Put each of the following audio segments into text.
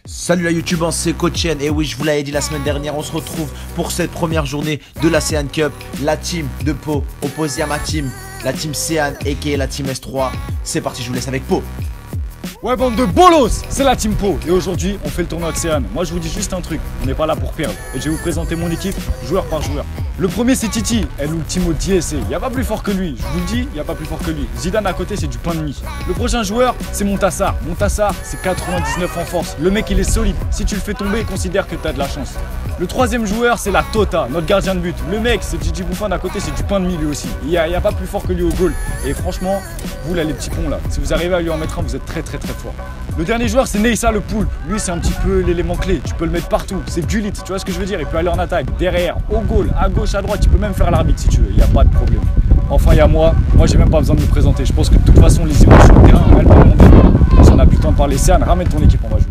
Salut la YouTube, c'est Coach N. Et oui, je vous l'avais dit la semaine dernière, on se retrouve pour cette première journée de la CN Cup. La team de Pau opposée à ma team, la team CN et la team S3. C'est parti, je vous laisse avec Pau. Ouais, bande de bolos, c'est la team Pau. Et aujourd'hui, on fait le tournoi de Céane. Moi, je vous dis juste un truc, on n'est pas là pour perdre. Et je vais vous présenter mon équipe, joueur par joueur. Le premier, c'est Titi, El Ultimo DSC. Il n'y a pas plus fort que lui, je vous le dis, il n'y a pas plus fort que lui. Zidane à côté, c'est du pain de mie. Le prochain joueur, c'est Montassar. Montassar, c'est 99 en force. Le mec, il est solide. Si tu le fais tomber, considère que tu as de la chance. Le troisième joueur, c'est la Tota, notre gardien de but. Le mec, c'est Gigi Bouffin d'à côté, c'est du pain de mie lui aussi. Il n'y a pas plus fort que lui au goal. Et franchement, vous là, les petits cons là, si vous arrivez à lui en mettre un, vous êtes très fort. Le dernier joueur, c'est Neissa le Poulpe. Lui, c'est un petit peu l'élément clé. Tu peux le mettre partout. C'est Gullit, tu vois ce que je veux dire? Il peut aller en attaque, derrière, au goal, à gauche, à droite. Il peut même faire l'arbitre si tu veux. Il n'y a pas de problème. Enfin, il y a moi. Moi, j'ai même pas besoin de me présenter. Je pense que de toute façon, les images sur le terrain, elles vont monter. Si on a plus le temps de parler, Céane, ramène ton équipe, on va jouer.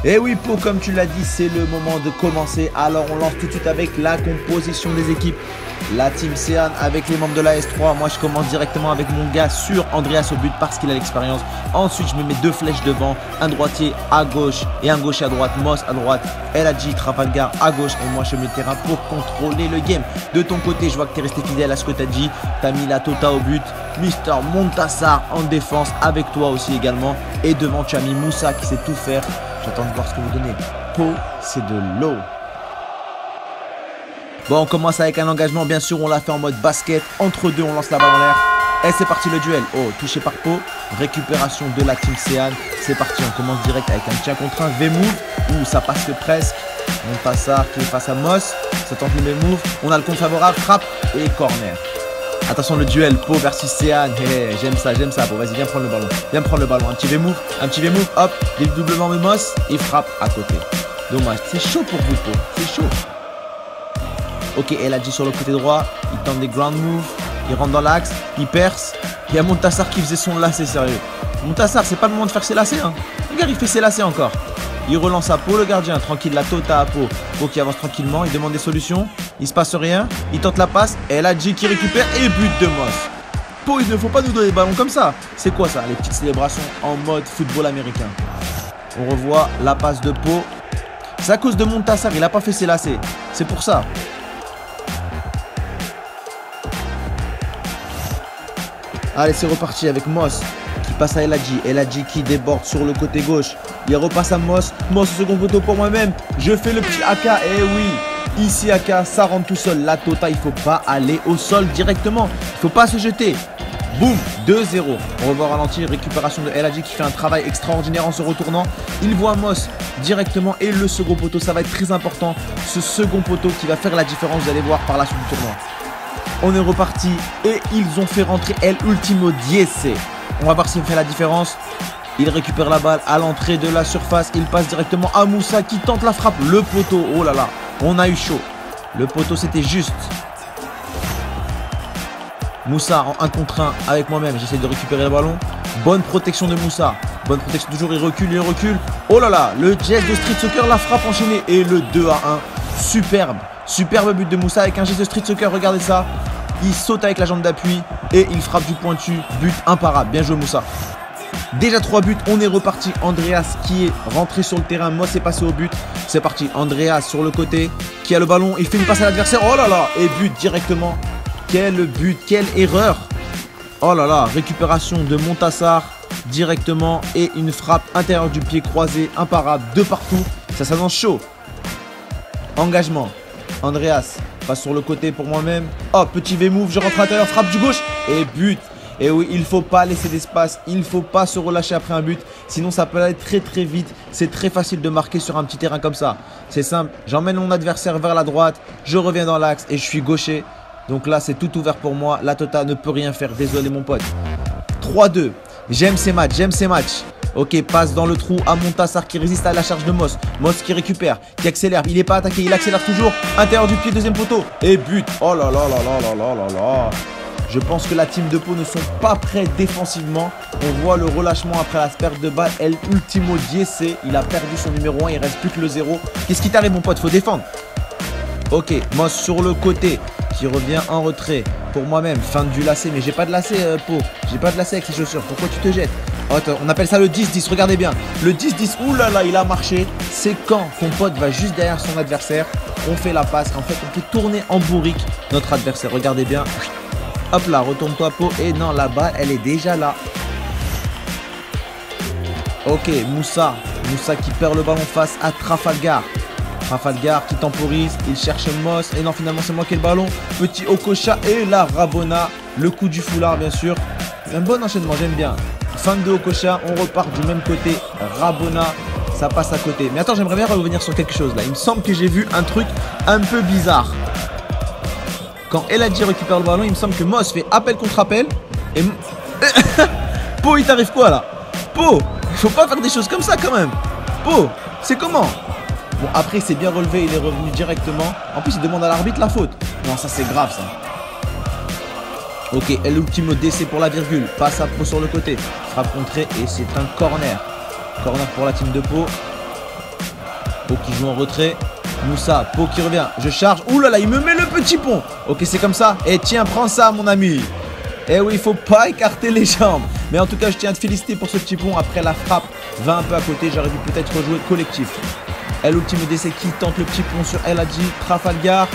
Et oui Pau, comme tu l'as dit, c'est le moment de commencer. Alors on lance tout de suite avec la composition des équipes. La team Céane avec les membres de la S3. Moi je commence directement avec mon gars sur Andreas au but parce qu'il a l'expérience. Ensuite je me mets deux flèches devant, un droitier à gauche et un gaucher à droite. Moss à droite, Eladji Trafalgar à gauche et moi je mets le terrain pour contrôler le game. De ton côté je vois que tu es resté fidèle à ce que tu as dit. Tu as mis la Tota au but, Mister Montassar en défense avec toi aussi également. Et devant tu as mis Moussa qui sait tout faire. J'attends de voir ce que vous donnez. Pau, c'est de l'eau. Bon, on commence avec un engagement. Bien sûr, on l'a fait en mode basket. Entre deux, on lance la balle en l'air. Et c'est parti le duel. Oh, touché par Pau. Récupération de la team Céane. C'est parti, on commence direct avec un petit 1 contre 1. V-move. Ouh, ça passe que presque. Montassar qui est face à Moss. Ça tente le V-move. On a le compte favorable. Frappe et corner. Attention le duel, Pau versus Céane. Hey, j'aime ça. Bon, vas-y, viens prendre le ballon. Un petit V-move, hop, dédoublement de Moss. Il frappe à côté. Dommage, c'est chaud pour vous, Pau. C'est chaud. Ok, Eladji sur le côté droit. Il tente des ground moves. Il rentre dans l'axe. Il perce. Il y a Montassar qui faisait son lacet, sérieux. Montassar, c'est pas le moment de faire ses lacets, hein. Regarde, il fait ses lacets encore. Il relance à Pau, le gardien, tranquille, la Tota à Pau. Pau qui avance tranquillement, il demande des solutions. Il se passe rien, il tente la passe. Eladji qui récupère et but de Moss. Pau, il ne faut pas nous donner des ballons comme ça. C'est quoi ça, les petites célébrations en mode football américain? On revoit la passe de Pau. C'est à cause de Montassar, il n'a pas fait ses lacets. C'est pour ça. Allez, c'est reparti avec Moss qui passe à Eladji. Eladji qui déborde sur le côté gauche. Il repasse à Moss. Moss au second poteau pour moi-même. Je fais le petit AK. Eh oui, ici AK, ça rentre tout seul. La Tota, il ne faut pas aller au sol directement. Il ne faut pas se jeter. Boum, 2-0. On revoit ralenti. Récupération de Eladji qui fait un travail extraordinaire en se retournant. Il voit Moss directement et le second poteau. Ça va être très important. Ce second poteau qui va faire la différence. Vous allez voir par la suite du tournoi. On est reparti et ils ont fait rentrer El Ultimo DSC. On va voir s'il fait la différence. Il récupère la balle à l'entrée de la surface. Il passe directement à Moussa qui tente la frappe. Le poteau, oh là là, on a eu chaud. Le poteau, c'était juste. Moussa en 1 contre 1 avec moi-même. J'essaie de récupérer le ballon. Bonne protection de Moussa. Bonne protection toujours, il recule. Oh là là, le geste de Street Soccer, la frappe enchaînée. Et le 2-1. Superbe but de Moussa avec un geste de Street Soccer, regardez ça. Il saute avec la jambe d'appui et il frappe du pointu. But imparable, bien joué Moussa. Déjà 3 buts, on est reparti. Andreas qui est rentré sur le terrain. Moss est passé au but. C'est parti, Andreas sur le côté qui a le ballon. Il fait une passe à l'adversaire. Oh là là, et but directement. Quel but, quelle erreur. Oh là là, récupération de Montassar directement. Et une frappe intérieure du pied croisé. Imparable, de partout. Ça s'annonce chaud. Engagement. Andreas passe sur le côté pour moi-même. Oh, petit V-move, je rentre à l'intérieur, frappe du gauche et but. Et oui, il ne faut pas laisser d'espace, il ne faut pas se relâcher après un but. Sinon, ça peut aller très vite. C'est très facile de marquer sur un petit terrain comme ça. C'est simple, j'emmène mon adversaire vers la droite, je reviens dans l'axe et je suis gaucher. Donc là, c'est tout ouvert pour moi. La Tota ne peut rien faire, désolé mon pote. 3-2, j'aime ces matchs. Ok, passe dans le trou à Montassar qui résiste à la charge de Moss. Moss qui récupère, qui accélère. Il n'est pas attaqué, il accélère toujours. Intérieur du pied, deuxième poteau. Et but. Oh là là là là là là là là. Je pense que la team de Pau ne sont pas prêts défensivement. On voit le relâchement après la perte de balle. El Ultimo Diese, il a perdu son numéro 1, il reste plus que le 0. Qu'est-ce qui t'arrive mon pote? Faut défendre. Ok, Moss sur le côté, qui revient en retrait. Pour moi-même, fin du lacet, mais j'ai pas de lacet Pau. J'ai pas de lacet avec ces chaussures, pourquoi tu te jettes? Oh, on appelle ça le 10-10, regardez bien. Le 10-10, oulala, il a marché. C'est quand ton pote va juste derrière son adversaire. On fait la passe, en fait on fait tourner en bourrique notre adversaire, regardez bien. Hop là, retourne-toi Pau. Et non, la balle, elle est déjà là. Ok, Moussa. Moussa qui perd le ballon face à Trafalgar. Trafalgar qui temporise, il cherche Moss. Et non, finalement, c'est moi qui ai le ballon. Petit Okocha et la Rabona. Le coup du foulard, bien sûr. Un bon enchaînement, j'aime bien. Fin de Okocha, on repart du même côté. Rabona, ça passe à côté. Mais attends, j'aimerais bien revenir sur quelque chose là. Il me semble que j'ai vu un truc un peu bizarre. Quand El Hadji récupère le ballon, il me semble que Moss fait appel contre appel. Et Pau, il t'arrive quoi là? Pau, il faut pas faire des choses comme ça quand même. Pau, c'est comment? Bon, après, c'est bien relevé, il est revenu directement. En plus, il demande à l'arbitre la faute. Non, ça c'est grave ça. Ok, El Ultimo DC pour la virgule. Passe à Pau sur le côté. Frappe contrée et c'est un corner. Corner pour la team de Pau. Pau qui joue en retrait. Moussa, Pau qui revient. Je charge. Ouh là là, il me met le petit pont. Ok, c'est comme ça. Et tiens, prends ça, mon ami. Eh oui, il faut pas écarter les jambes. Mais en tout cas, je tiens à te féliciter pour ce petit pont. Après la frappe, va un peu à côté. J'aurais dû peut-être rejouer collectif. El Ultimo DC qui tente le petit pont sur El Hadji. Trafalgar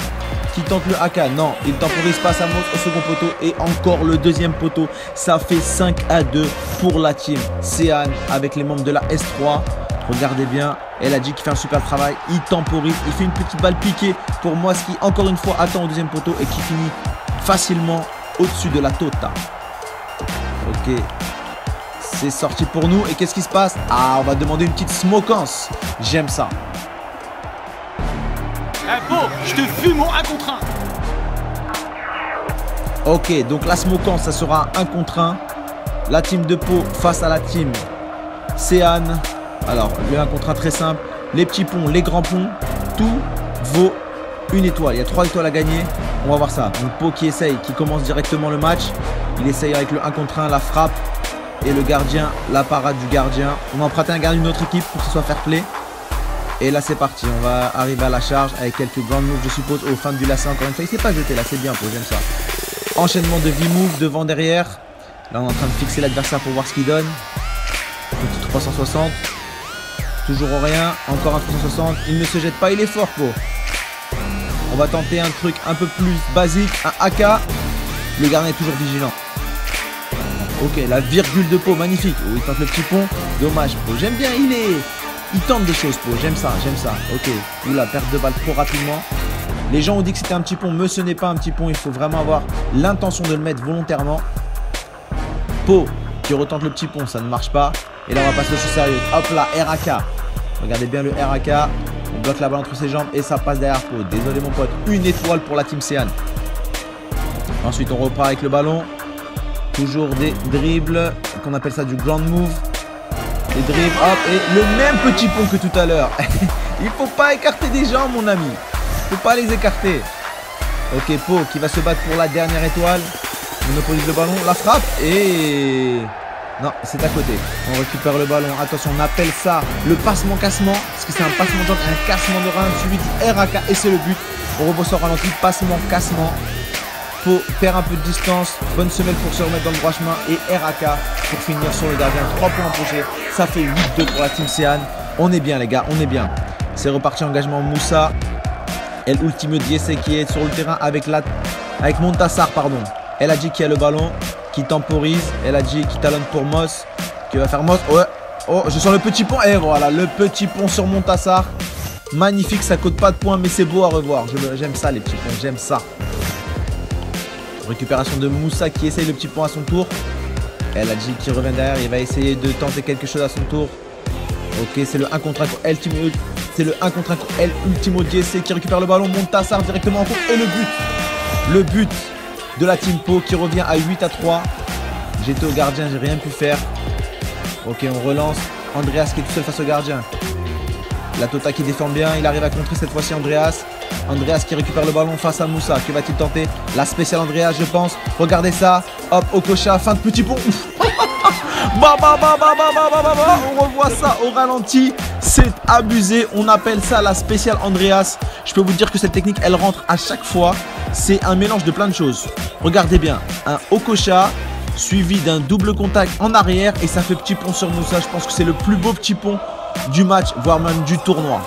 qui tente le AK. Non, il temporise pas sa motte au second poteau. Et encore le deuxième poteau. Ça fait 5-2 pour la team Céane avec les membres de la S3. Regardez bien, El Hadji qui fait un super travail. Il temporise, il fait une petite balle piquée pour Moss qui encore une fois attend au deuxième poteau et qui finit facilement au-dessus de la tota. Ok, c'est sorti pour nous. Et qu'est-ce qui se passe? Ah, on va demander une petite smokance. J'aime ça. Pau, je te fume mon 1 contre 1. Ok, donc la smokance, ça sera 1 contre 1. La team de Pau face à la team Céane. Alors, le 1 contre 1 très simple. Les petits ponts, les grands ponts, tout vaut une étoile. Il y a 3 étoiles à gagner. On va voir ça. Donc Pau qui essaye, qui commence directement le match. Il essaye avec le 1 contre 1, la frappe. Et le gardien, la parade du gardien. On va emprunter un gardien d'une autre équipe pour que ce soit fair play. Et là c'est parti, on va arriver à la charge avec quelques grandes moves je suppose au fin du lacet encore une fois. Il s'est pas jeté là, c'est bien Pau, j'aime ça. Enchaînement de V-move devant derrière. Là on est en train de fixer l'adversaire pour voir ce qu'il donne. Petit 360. Toujours rien, encore un 360. Il ne se jette pas, il est fort Pau. On va tenter un truc un peu plus basique, un AK. Le gardien est toujours vigilant. Ok, la virgule de Pau, magnifique. Oh, il tente le petit pont, dommage Pau. J'aime bien, il tente des choses Pau, j'aime ça, j'aime ça. Ok, oula, perte de balle trop rapidement. Les gens ont dit que c'était un petit pont, mais ce n'est pas un petit pont. Il faut vraiment avoir l'intention de le mettre volontairement. Pau qui retente le petit pont, ça ne marche pas. Et là on va passer aux choses sérieuses. Hop là, RAK. Regardez bien le RAK. On bloque la balle entre ses jambes et ça passe derrière Pau. Désolé mon pote, une étoile pour la team Céane. Ensuite on repart avec le ballon. Toujours des dribbles, qu'on appelle ça du ground move. Les dribbles, hop, et le même petit pont que tout à l'heure. Il faut pas écarter des jambes mon ami. Il faut pas les écarter. Ok, Pau qui va se battre pour la dernière étoile. Monopolise le ballon, la frappe et... Non, c'est à côté. On récupère le ballon. Attention, on appelle ça le passement-cassement. Parce que c'est un passement de jambes, un cassement de rein. Suivi du RAK et c'est le but. On rebond au ralenti, passement-cassement. Pau perd un peu de distance. Bonne semelle pour se remettre dans le droit chemin. Et RAK pour finir sur le gardien. 3 points empochés. Ça fait 8-2 pour la team Céane. On est bien les gars, on est bien. C'est reparti, engagement Moussa. El Ultimo Diese qui est sur le terrain avec Montassar, pardon. El Hadji qui a le ballon, qui temporise. El Hadji qui talonne pour Moss, qui va faire Moss. Ouais. Oh, je sens le petit pont. Et voilà, le petit pont sur Montassar. Magnifique, ça coûte pas de points, mais c'est beau à revoir. J'aime ça les petits ponts, j'aime ça. Récupération de Moussa qui essaye le petit pont à son tour. El Hadji qui revient derrière, il va essayer de tenter quelque chose à son tour. Ok, c'est le 1 contre 1 pour El Ultimo. C'est le 1 contre 1 pour El Ultimo DC qui récupère le ballon. Montassar directement en cours. Et le but. Le but de la team Pau qui revient à 8-3. J'étais au gardien, j'ai rien pu faire. Ok, on relance. Andreas qui est tout seul face au gardien. La Tota qui défend bien, il arrive à contrer cette fois-ci Andreas. Andreas qui récupère le ballon face à Moussa. Que va-t-il tenter? La spéciale Andreas, je pense. Regardez ça. Hop, Okocha, fin de petit pont. On revoit ça au ralenti. C'est abusé. On appelle ça la spéciale Andreas. Je peux vous dire que cette technique, elle rentre à chaque fois. C'est un mélange de plein de choses. Regardez bien. Un Okocha suivi d'un double contact en arrière. Et ça fait petit pont sur Moussa. Je pense que c'est le plus beau petit pont du match, voire même du tournoi.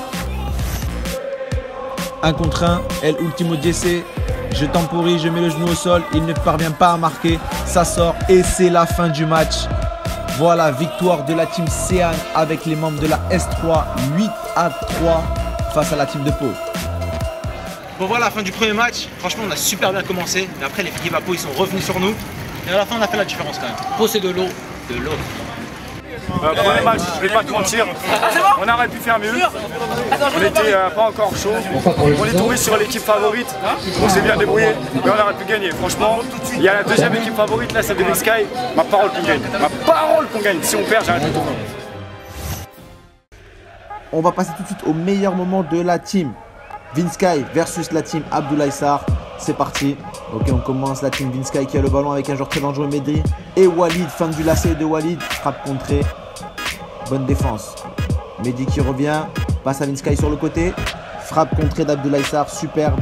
1 contre 1, El Ultimo DC, je temporise, je mets le genou au sol, il ne parvient pas à marquer, ça sort et c'est la fin du match. Voilà, victoire de la team Sean avec les membres de la S3, 8-3 face à la team de Pau. Bon voilà, fin du premier match. Franchement, on a super bien commencé. Mais après, les équipes à Pau, ils sont revenus sur nous. Et à la fin, on a fait la différence quand même. Pau, c'est de l'eau. De l'eau. Premier match, je vais pas te mentir, on aurait pu faire mieux. On était pas encore chaud. On est tombé sur l'équipe favorite. On s'est bien débrouillé, mais on aurait pu gagner. Franchement, il y a la deuxième équipe favorite, là c'est de Sky. Ma parole qu'on gagne. Ma parole qu'on gagne. Si on perd, j'arrête le tournoi. On va passer tout de suite au meilleur moment de la team Vinsky versus la team Abdoulaye Sarr. C'est parti. Ok, on commence la team Vinsky qui a le ballon avec un joueur très dangereux, Medri. Et Walid, fin du lacet de Walid. Frappe contrée. Bonne défense. Mehdi qui revient. Passe à Vinsky sur le côté. Frappe contrée d'Abdoulaye Sarr. Superbe.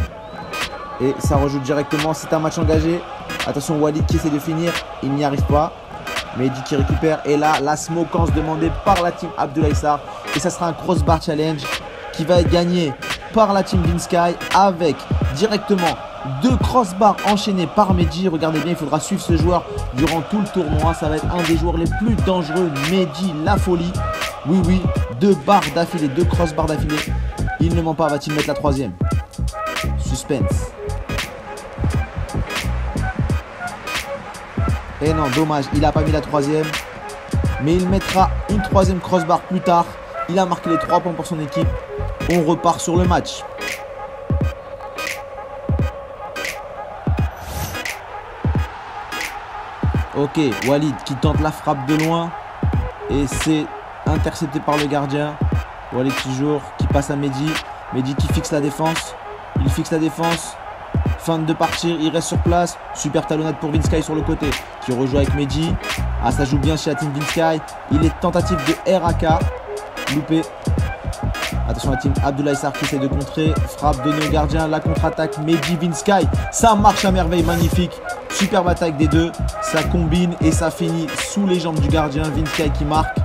Et ça rejoue directement. C'est un match engagé. Attention, Walid qui essaie de finir. Il n'y arrive pas. Mehdi qui récupère. Et là, la smokance demandée par la team Abdoulaye Sarr. Et ça sera un crossbar challenge qui va être gagné par la team Vinsky avec directement 2 crossbars enchaînés par Mehdi. Regardez bien, il faudra suivre ce joueur durant tout le tournoi. Ça va être un des joueurs les plus dangereux. Mehdi, la folie. Oui, oui, 2 barres d'affilée, 2 crossbars d'affilée. Il ne ment pas, va-t-il mettre la 3e? Suspense. Et non, dommage, il n'a pas mis la 3e. Mais il mettra une 3e crossbar plus tard. Il a marqué les 3 points pour son équipe. On repart sur le match. Ok, Walid qui tente la frappe de loin. Et c'est intercepté par le gardien. Walid toujours qui passe à Mehdi. Mehdi qui fixe la défense. Il fixe la défense. Fin de partir, il reste sur place. Super talonnade pour Vinsky sur le côté. Qui rejoue avec Mehdi. Ah, ça joue bien chez la team Vinsky. Il est tentative de RAK. Loupé. Attention la team Abdoulaye Sarr qui essaie de contrer. Frappe donnée au gardien. La contre-attaque Mehdi Vinsky. Ça marche à merveille, magnifique. Superbe attaque des deux. Ça combine et ça finit sous les jambes du gardien. Vinsky qui marque.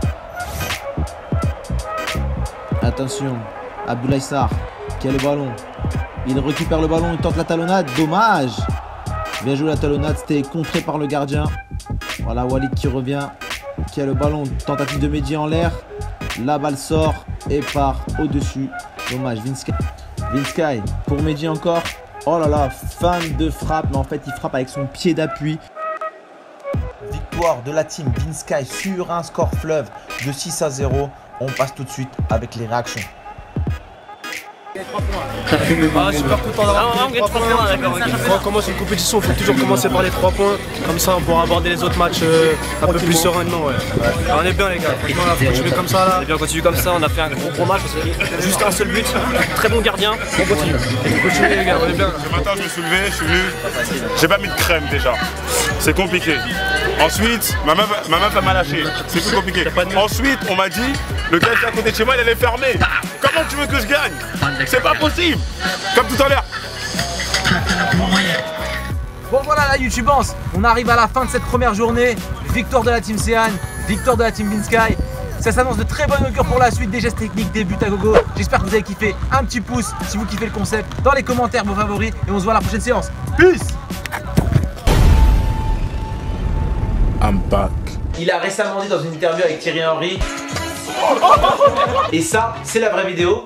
Attention. Abdoulaye Sarr qui a le ballon. Il récupère le ballon. Il tente la talonnade. Dommage. Bien joué la talonnade. C'était contré par le gardien. Voilà Walid qui revient. Qui a le ballon. Tentative de Mehdi en l'air. La balle sort et part au-dessus. Dommage, Vinsky. Vinsky pour Mehdi encore. Oh là là, fin de frappe. Mais en fait, il frappe avec son pied d'appui. Victoire de la team Vinsky sur un score fleuve de 6-0. On passe tout de suite avec les réactions. Ah, super content d'avoir pris les 3 points. Quand on commence une compétition, il faut toujours commencer par les 3 points. Comme ça, on pourra aborder les autres matchs un peu plus sereinement. Ouais. Alors, on est bien, les gars. Franchement, là, faut continuer comme ça. Là. On est bien, continue comme ça. On a fait un gros match. Juste un seul but. Très bon gardien. On continue. On continue, les gars. On est bien. Ce matin, je me suis levé, je suis venu. J'ai pas mis de crème déjà. C'est compliqué. Ensuite, ma meuf elle m'a lâché. C'est plus compliqué. Ensuite, on m'a dit, le gars qui est à côté de chez moi, il est fermé. Comment tu veux que je gagne? C'est pas possible. Comme tout à l'heure. Bon voilà la YouTubance, on arrive à la fin de cette première journée. Victoire de la team Sean, victoire de la team Vinsky. Ça s'annonce de très bonne augure pour la suite, des gestes techniques, des buts à gogo. J'espère que vous avez kiffé. Un petit pouce si vous kiffez le concept. Dans les commentaires vos favoris et on se voit à la prochaine séance. Peace. I'm back. Il a récemment dit dans une interview avec Thierry Henry. Et ça, c'est la vraie vidéo.